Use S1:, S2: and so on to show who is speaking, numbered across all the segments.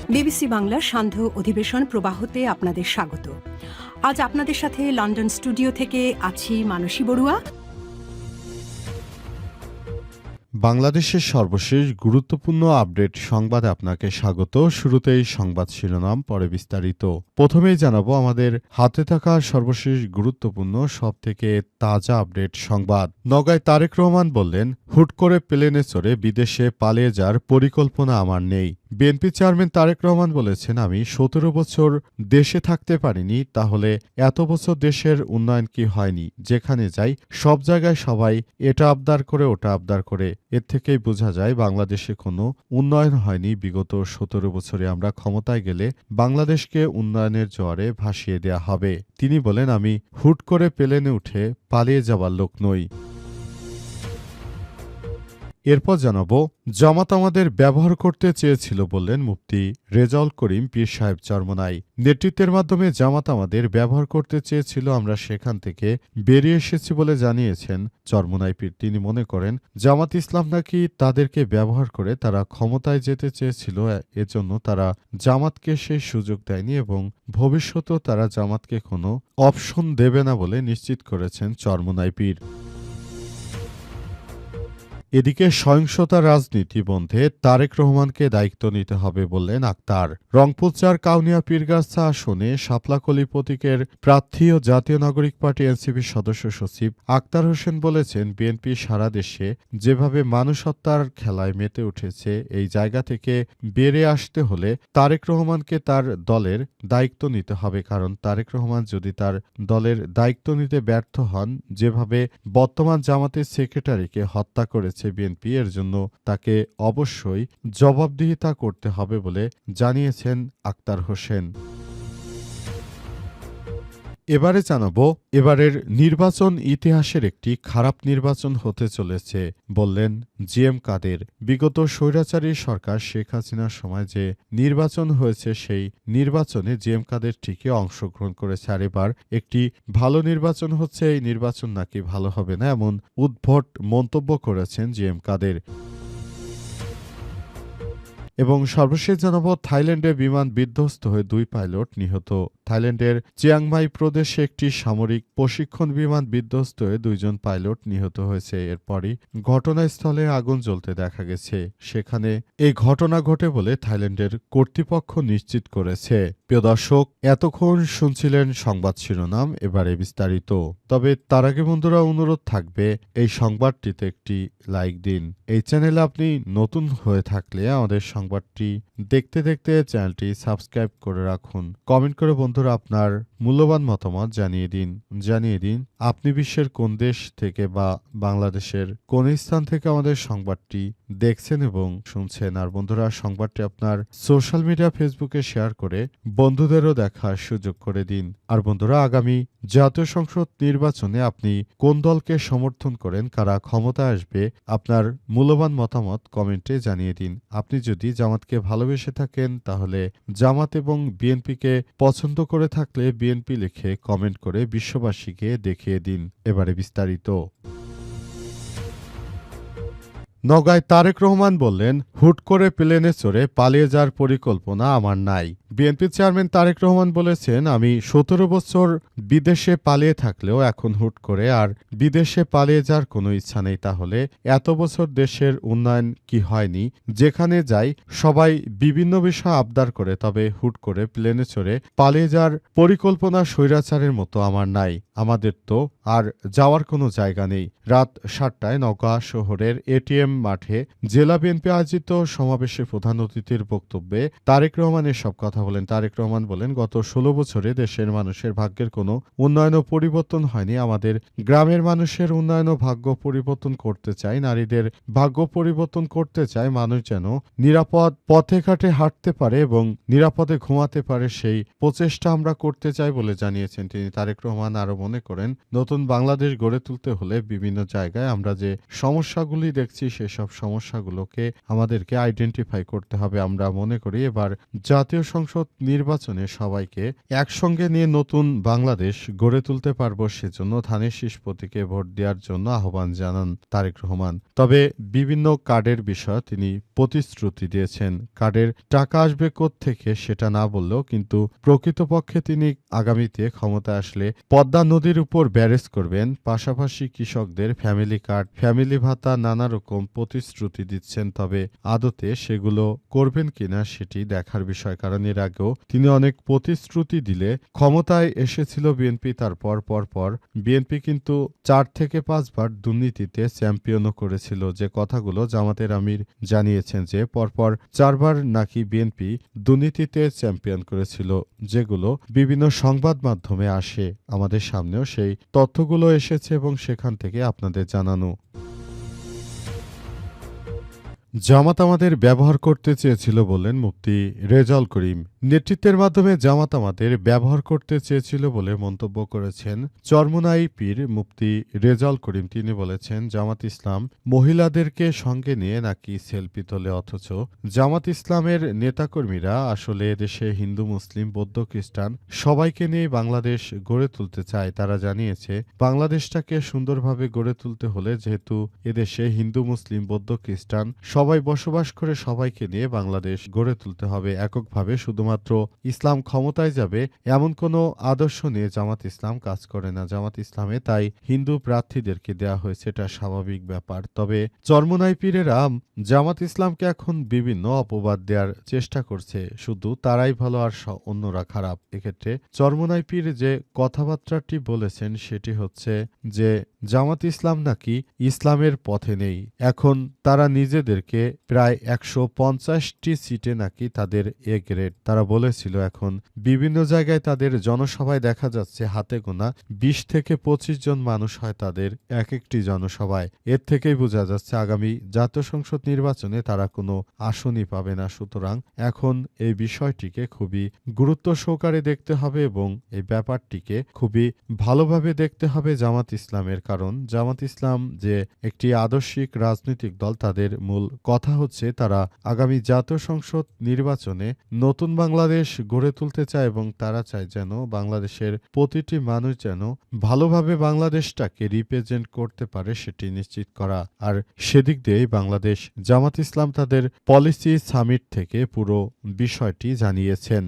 S1: BBC বাংলার সান্ধ্য অধিবেশন প্রবাহতে আপনাদের স্বাগত। আজ আপনাদের সাথে লন্ডন স্টুডিও থেকে আছি মানসী বড়ুয়া।
S2: বাংলাদেশের সর্বশেষ গুরুত্বপূর্ণ আপডেট সংবাদে আপনাকে স্বাগত। শুরুতেই সংবাদ শিরোনাম, পরে বিস্তারিত। প্রথমেই জানাবো আমাদের হাতে থাকা সর্বশেষ গুরুত্বপূর্ণ সবথেকে তাজা আপডেট সংবাদ। নওগাঁয় তারেক রহমান বললেন, হুট করে প্লেনে চড়ে বিদেশে পালিয়ে যাওয়ার পরিকল্পনা আমার নেই। বিএনপি চেয়ারম্যান তারেক রহমান বলেছেন, আমি ১৭ বছর দেশে থাকতে পারিনি, তাহলে এত বছর দেশের উন্নয়ন কি হয়নি? যেখানে যাই সব জায়গায় সবাই এটা আবদার করে ওটা আবদার করে। এর থেকেই বোঝা যায় বাংলাদেশে কোনো উন্নয়ন হয়নি বিগত ১৭ বছরে। আমরা ক্ষমতায় গেলে বাংলাদেশকে উন্নয়নের জোয়ারে ভাসিয়ে দেয়া হবে। তিনি বলেন, আমি হুট করে প্লেনে উঠে পালিয়ে যাবার লোক নই। এরপর জানাবো, জামাত আমাদের ব্যবহার করতে চেয়েছিল বললেন মুফতি রেজাউল করিম পীর সাহেব চরমোনাই। নেতৃত্বের মাধ্যমে জামাত আমাদের ব্যবহার করতে চেয়েছিল, আমরা সেখান থেকে বেরিয়ে এসেছি বলে জানিয়েছেন চরমোনাই পীর। তিনি মনে করেন, জামাত ইসলাম নাকি তাদেরকে ব্যবহার করে তারা ক্ষমতায় যেতে চেয়েছিল, এজন্য তারা জামাতকে সেই সুযোগ দেয়নি এবং ভবিষ্যতেও তারা জামাতকে কোনো অপশন দেবে না বলে নিশ্চিত করেছেন চরমোনাই পীর। এদিকে সহিংসতা রাজনীতি বন্ধে তারেক রহমানকে দায়িত্ব নিতে হবে বললেন আক্তার। রংপুর ৪ কাউনিয়া পীরগাছা আসনে শাপলাকলি প্রতীকের প্রার্থী ও জাতীয় নাগরিক পার্টি এনসিপির সদস্য সচিব আক্তার হোসেন বলেছেন, বিএনপি সারা দেশে যেভাবে মানুষ হত্যার খেলায় মেতে উঠেছে, এই জায়গা থেকে বেরিয়ে আসতে হলে তারেক রহমানকে তার দলের দায়িত্ব নিতে হবে। কারণ তারেক রহমান যদি তার দলের দায়িত্ব নিতে ব্যর্থ হন, যেভাবে বর্তমান জামাতের সেক্রেটারিকে হত্যা করেছে বিএনপি, এর জন্য তাকে অবশ্যই জবাবদিহিতা করতে হবে বলে জানিয়েছেন আক্তার হোসেন। এবারে জানাবো, এবারের নির্বাচন ইতিহাসের একটি খারাপ নির্বাচন হতে চলেছে বললেন জিএম কাদের। বিগত স্বৈরাচারী সরকার শেখ হাসিনার সময় যে নির্বাচন হয়েছে, সেই নির্বাচনে জিএম কাদের ঠিকই অংশগ্রহণ করেছে। আর এবার একটি ভালো নির্বাচন হচ্ছে, এই নির্বাচন নাকি ভালো হবে না, এমন উদ্ভট মন্তব্য করেছেন জিএম কাদের। এবং সর্বশেষ জানাবো, থাইল্যান্ডে বিমান বিধ্বস্ত হয়ে 2 পাইলট নিহত। থাইল্যান্ডের চিয়াংমাই প্রদেশে একটি সামরিক প্রশিক্ষণ বিমান বিধ্বস্ত হয়ে 2 জন পাইলট নিহত হয়েছে। এরপরই ঘটনাস্থলে আগুন জ্বলতে দেখা গেছে। সেখানে এই ঘটনা ঘটে বলে থাইল্যান্ডের কর্তৃপক্ষ নিশ্চিত করেছে। প্রিয় দর্শক, এতক্ষণ শুনছিলেন সংবাদ শিরোনাম, এবারে বিস্তারিত। তবে তার আগে বন্ধুরা, অনুরোধ থাকবে এই সংবাদটিতে একটি লাইক দিন। এই চ্যানেলে আপনি নতুন হয়ে থাকলে আমাদের সংবাদটি দেখতে দেখতে চ্যানেলটি সাবস্ক্রাইব করে রাখুন। কমেন্ট করে বন্ধুরা আপনার মূল্যবান মতামত জানিয়ে দিন আপনি বিশ্বের কোন দেশ থেকে বা বাংলাদেশের কোন স্থান থেকে আমাদের সংবাদটি দেখছেন এবং শুনছেন। আর বন্ধুরা, সংবাদটি আপনার সোশ্যাল মিডিয়া ফেসবুকে শেয়ার করে বন্ধুদেরও দেখার সুযোগ করে দিন। আর বন্ধুরা, আগামী জাতীয় সংসদ নির্বাচনে আপনি কোন দলকে সমর্থন করেন, কারা ক্ষমতা আসবে, আপনার মূল্যবান মতামত কমেন্টে জানিয়ে দিন। আপনি যদি জামাতকে ভালোবেসে থাকেন, তাহলে জামাত এবং বিএনপিকে পছন্দ করে থাকলে বিএনপি লিখে কমেন্ট করে বিশ্ববাসীকে দেখিয়ে দিন। এবারে বিস্তারিত। নওগাঁয় তারেক রহমান বললেন, হুট করে প্লেনে চড়ে পালিয়ে যাওয়ার পরিকল্পনা আমার নাই। বিএনপি চেয়ারম্যান তারেক রহমান বলেছেন, আমি ১৭ বছর বিদেশে পালিয়ে থাকলেও এখন হুট করে আর বিদেশে পালিয়ে যাওয়ার কোনো ইচ্ছা নেই। তাহলে এত বছর দেশের উন্নয়ন কি হয়নি? যেখানে যাই সবাই বিভিন্ন বিষয় আবদার করে, তবে হুট করে প্লেনে চড়ে পালিয়ে যাওয়ার পরিকল্পনা স্বৈরাচারের মতো আমার নাই। আমাদের তো আর যাওয়ার কোনো জায়গা নেই। রাত ৭টায় নওগাঁ শহরের এটিএম মাঠে জেলা বিএনপি আয়োজিত সমাবেশে প্রধান অতিথির বক্তব্যে তারেক রহমান এসব কথা বলেন। তারেক রহমান বলেন, গত ১৬ বছরে দেশের মানুষের ভাগ্যের কোনো উন্নয়ন ও পরিবর্তন হয়নি। আমাদের গ্রামের মানুষের উন্নয়ন ও ভাগ্য পরিবর্তন করতে চাই, নারীদের ভাগ্য পরিবর্তন করতে চাই। মানুষ যেন নিরাপদ পথে ঘাটে হাঁটতে পারে এবং নিরাপদে ঘুমাতে পারে, সেই প্রচেষ্টা আমরা করতে চাই বলে জানিয়েছেন তিনি। তারেক রহমান আরো মনে করেন, নতুন বাংলাদেশ গড়ে তুলতে হলে বিভিন্ন জায়গায় আমরা যে সমস্যাগুলি দেখছি, সেসব সমস্যাগুলোকে আমাদের তাদেরকে আইডেন্টিফাই করতে হবে। আমরা মনে করি এবার জাতীয় সংসদ নির্বাচনে সবাইকে একসঙ্গে নিয়ে নতুন বাংলাদেশ গড়ে তুলতে পারবো, সেজন্য ধানের শীষ প্রতীকে ভোট দেওয়ার জন্য আহ্বান জানান তারেক রহমান। তবে বিভিন্ন কার্ডের বিষয়ে তিনি প্রতিশ্রুতি দিয়েছেন। কার্ডের টাকা আসবে কোত্থেকে সেটা না বললেও কিন্তু প্রকৃতপক্ষে তিনি আগামীতে ক্ষমতায় আসলে পদ্মা নদীর উপর ব্যারেজ করবেন, পাশাপাশি কৃষকদের ফ্যামিলি কার্ড, ফ্যামিলি ভাতা, নানা রকম প্রতিশ্রুতি দিচ্ছেন। তবে আদতে সেগুলো করবেন কিনা সেটি দেখার বিষয়, কারণ এর আগেও তিনি অনেক প্রতিশ্রুতি দিলে ক্ষমতায় এসেছিল বিএনপি, তারপর পর বিএনপি কিন্তু 4 থেকে 5 বার দুর্নীতিতে চ্যাম্পিয়নও করেছিল। যে কথাগুলো জামাতের আমির জানিয়েছেন যে পরপর 4 বার নাকি বিএনপি দুর্নীতিতে চ্যাম্পিয়ন করেছিল, যেগুলো বিভিন্ন সংবাদ মাধ্যমে আসে। আমাদের সামনেও সেই তথ্যগুলো এসেছে এবং সেখান থেকে আপনাদের জানানো। জামাত আমাদের ব্যবহার করতে চেয়েছিল বললেন মুফতি রেজাউল করিম। নেতৃত্বের মাধ্যমে জামাত আমাদের ব্যবহার করতে চেয়েছিল বলে মন্তব্য করেছেন চরমোনাই পীর মুফতি রেজাউল করিম। তিনি বলেছেন, জামাত ইসলাম মহিলাদেরকে সঙ্গে নিয়ে নাকি সেলফি তোলে, অথচ জামাত ইসলামের নেতাকর্মীরা আসলে দেশে হিন্দু, মুসলিম, বৌদ্ধ, খ্রিস্টান সবাইকে নিয়ে বাংলাদেশ গড়ে তুলতে চায়। তারা জানিয়েছে বাংলাদেশটাকে সুন্দরভাবে গড়ে তুলতে হলে যেহেতু এদেশে হিন্দু, মুসলিম, বৌদ্ধ, খ্রিস্টান সবাই বসবাস করে, সবাইকে নিয়ে বাংলাদেশ গড়ে তুলতে হবে। এককভাবে শুধুমাত্র ইসলাম ক্ষমতায় যাবে এমন কোনো আদর্শ নিয়ে জামাত ইসলাম কাজ করে না। জামাত ইসলামে তাই হিন্দু প্রার্থীদেরকে দেয়া হয়েছে, এটা স্বাভাবিক ব্যাপার। তবে চরমোনাই পীরেরা জামাত ইসলামকে এখন বিভিন্ন অপবাদ দেওয়ার চেষ্টা করছে, শুধু তারাই ভালো আর অন্যরা খারাপ। এক্ষেত্রে চরমোনাই পীর যে কথাবার্তাটি বলেছেন সেটি হচ্ছে যে জামাত ইসলাম নাকি ইসলামের পথে নেই। এখন তারা নিজেদেরকে প্রায় 150টি সিটে নাকি তাদের এ গ্রেড। তারা বলেছিল এখন বিভিন্ন জায়গায় তাদের জনসভায় দেখা যাচ্ছে হাতে গোনা 20 থেকে 25 জন মানুষ হয় তাদের এক একটি জনসভায়। এর থেকেই বোঝা যাচ্ছে আগামী জাতীয় সংসদ নির্বাচনে তারা কোনো আসনই পাবে না। সুতরাং এখন এই বিষয়টিকে খুবই গুরুত্ব সহকারে দেখতে হবে এবং এই ব্যাপারটিকে খুবই ভালোভাবে দেখতে হবে জামাত ইসলামের। কারণ জামাত ইসলাম যে একটি আদর্শিক রাজনৈতিক দল, তাদের মূল কথা হচ্ছে তারা আগামী জাতীয় সংসদ নির্বাচনে নতুন বাংলাদেশ গড়ে তুলতে চায় এবং তারা চায় যেন বাংলাদেশের প্রতিটি মানুষ যেন ভালোভাবে বাংলাদেশটাকে রিপ্রেজেন্ট করতে পারে, সেটি নিশ্চিত করা। আর সেদিক দিয়েই বাংলাদেশ জামাত ইসলাম তাদের পলিসি সামিট থেকে পুরো বিষয়টি জানিয়েছেন।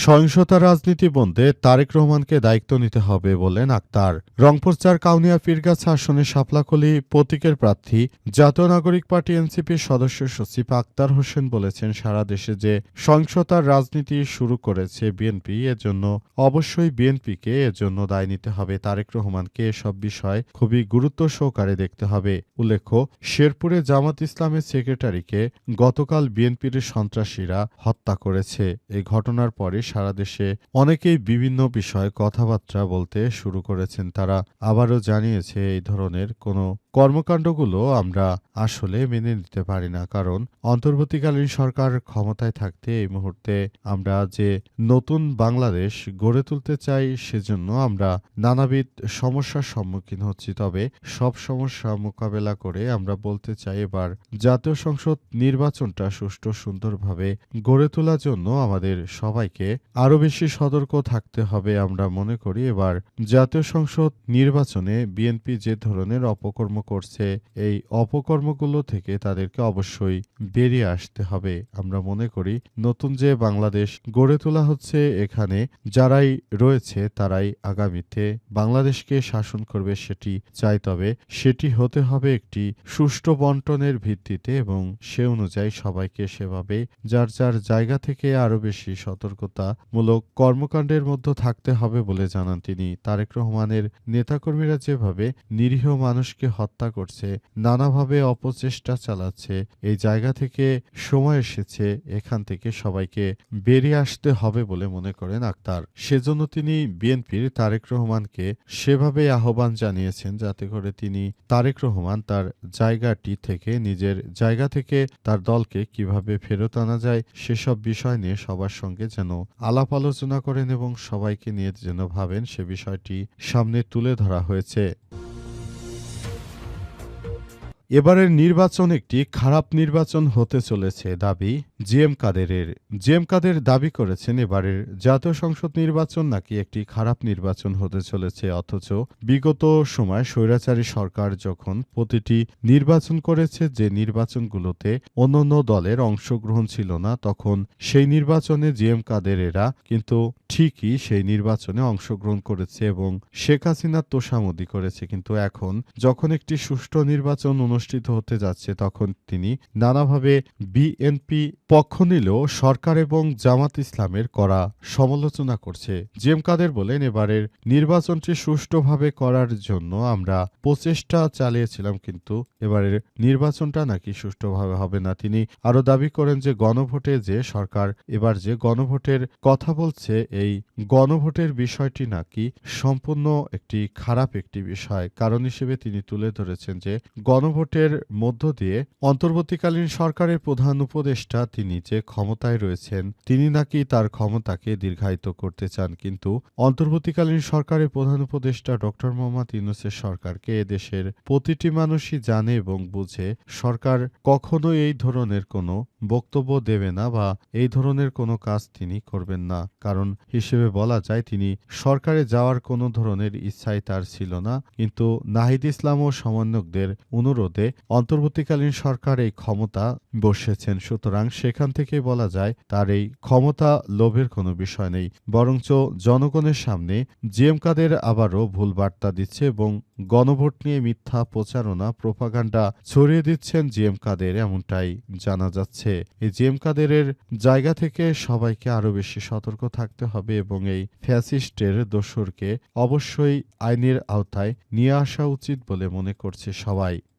S2: সহিংসতা রাজনীতি বন্ধে তারেক রহমানকে দায়িত্ব নিতে হবে বললেন আক্তার। রংপুর 4 কাউনিয়া পীরগাছা আসনে শাপলাকলি প্রতীকের প্রার্থী জাতীয় নাগরিক পার্টি এনসিপির সদস্য সচিব আক্তার হোসেন বলেছেন, সারা দেশে যে সহিংসতার রাজনীতি শুরু করেছে বিএনপি, এজন্য অবশ্যই বিএনপিকে এজন্য দায় নিতে হবে। তারেক রহমানকে এসব বিষয় খুবই গুরুত্ব সহকারে দেখতে হবে। উল্লেখ্য, শেরপুরে জামাত ইসলামের সেক্রেটারিকে গতকাল বিএনপির সন্ত্রাসীরা হত্যা করেছে। এই ঘটনার পরে সারা দেশে অনেকেই বিভিন্ন বিষয়ে কথাবার্তা বলতে শুরু করেছেন। তারা আবারও জানিয়েছে এই ধরনের কোনো কর্মকাণ্ডগুলো আমরা আসলে মেনে নিতে পারি না, কারণ অন্তর্বর্তীকালীন সরকার ক্ষমতায় থাকতে এই মুহূর্তে আমরা যে নতুন বাংলাদেশ গড়ে তুলতে চাই সেজন্য আমরা নানাবিধ সমস্যার সম্মুখীন হচ্ছি। তবে সব সমস্যা মোকাবেলা করে আমরা বলতে চাই এবার জাতীয় সংসদ নির্বাচনটা সুষ্ঠু সুন্দরভাবে গড়ে তোলার জন্য আমাদের সবাইকে আরো বেশি সতর্ক থাকতে হবে। আমরা মনে করি এবার জাতীয় সংসদ নির্বাচনে বিএনপি যে ধরনের অপকর্ম করছে, এই অপকর্মগুলো থেকে তাদেরকে অবশ্যই বেরিয়ে আসতে হবে। আমরা মনে করি নতুন যে বাংলাদেশ গড়ে তোলা হচ্ছে, এখানে যারাই রয়েছে তারাই আগামীতে বাংলাদেশকে শাসন করবে সেটি চাই। তবে সেটি হতে হবে একটি সুষ্ঠু বন্টনের ভিত্তিতে এবং সে অনুযায়ী সবাইকে সেভাবে যার যার জায়গা থেকে আরো বেশি সতর্কতামূলক কর্মকাণ্ডের মধ্যে থাকতে হবে বলে জানান তিনি। তারেক রহমানের নেতাকর্মীরা যেভাবে নিরীহ মানুষকে হত্যা করছে, নানাভাবে অপচেষ্টা চালাচ্ছে, এই জায়গা থেকে সময় এসেছে এখান থেকে সবাইকে বেরিয়ে আসতে হবে বলে মনে করেন আক্তার। সেজন্য তিনি বিএনপির তারেক রহমানকে সেভাবে আহ্বান জানিয়েছেন যাতে করে তিনি তারেক রহমান তার জায়গাটি থেকে নিজের জায়গা থেকে তার দলকে কিভাবে ফেরত আনা যায় সেসব বিষয় নিয়ে সবার সঙ্গে যেন আলাপ আলোচনা করেন এবং সবাইকে নিয়ে যেন ভাবেন, সে বিষয়টি সামনে তুলে ধরা হয়েছে। এবারের নির্বাচন একটি খারাপ নির্বাচন হতে চলেছে দাবি জিএম কাদেরের। জিএম কাদের দাবি করেছেন এবারের জাতীয় সংসদ নির্বাচন নাকি একটি খারাপ নির্বাচন হতে চলেছে, অথচ বিগত সময় স্বৈরাচারী সরকার যখন প্রতিটি নির্বাচন করেছে, যে নির্বাচনগুলোতে অন্যান্য দলের অংশগ্রহণ ছিল না, তখন সেই নির্বাচনে জিএম কাদেরেরা কিন্তু ঠিকই সেই নির্বাচনে অংশগ্রহণ করেছে এবং শেখ হাসিনার তোষামোদী করেছে। কিন্তু এখন যখন একটি সুষ্ঠু নির্বাচন অনুষ্ঠিত হতে যাচ্ছে, তখন তিনি নানাভাবে বিএনপি পক্ষ নিলেও সরকার এবং জামাত ইসলামের কড়া সমালোচনা করছে। জিএম কাদের বলেন, এবারের নির্বাচনটি সুষ্ঠুভাবে করার জন্য আমরা প্রচেষ্টা চালিয়েছিলাম, কিন্তু এবারের নির্বাচনটা নাকি সুষ্ঠুভাবে হবে না। তিনি আরো দাবি করেন যে গণভোটে যে সরকার এবার যে গণভোটের কথা বলছে, এই গণভোটের বিষয়টি নাকি সম্পূর্ণ একটি খারাপ একটি বিষয়। কারণ হিসেবে তিনি তুলে ধরেছেন যে গণভোটের মধ্য দিয়ে অন্তর্বর্তীকালীন সরকারের প্রধান উপদেষ্টা তিনি যে ক্ষমতায় রয়েছেন, তিনি নাকি তার ক্ষমতাকে দীর্ঘায়িত করতে চান। কিন্তু অন্তর্বর্তীকালীন সরকারের প্রধান উপদেষ্টা ডক্টর মোহাম্মদ ইউনূসের সরকারকে এদেশের প্রতিটি মানুষই জানে এবং বুঝে। সরকার কখনো এই ধরনের কোনো বক্তব্য দেবে না বা এই ধরনের কোনো কাজ তিনি করবেন না। কারণ হিসেবে বলা যায় তিনি সরকারে যাওয়ার কোনো ধরনের ইচ্ছাই তার ছিল না, কিন্তু নাহিদ ইসলাম ও সমন্বয়কদের অনুরোধে অন্তর্বর্তীকালীন সরকার এই ক্ষমতা বসেছেন। সুতরাং সেখান থেকেই বলা যায় তার এই ক্ষমতা লোভের কোনো বিষয় নেই, বরঞ্চ জনগণের সামনে জিএম কাদের আবারও ভুল বার্তা দিচ্ছে এবং গণভোট নিয়ে মিথ্যা প্রচারণা প্রোপাগান্ডা ছড়িয়ে দিচ্ছেন জিএম কাদের, এমনটাই জানা যাচ্ছে। এই জিএম কাদেরের জায়গা থেকে সবাইকে আরো বেশি সতর্ক থাকতে হবে এবং এই ফ্যাসিস্টের দোসরকে অবশ্যই আইনের আওতায় নিয়ে আসা উচিত বলে মনে করছে সবাই।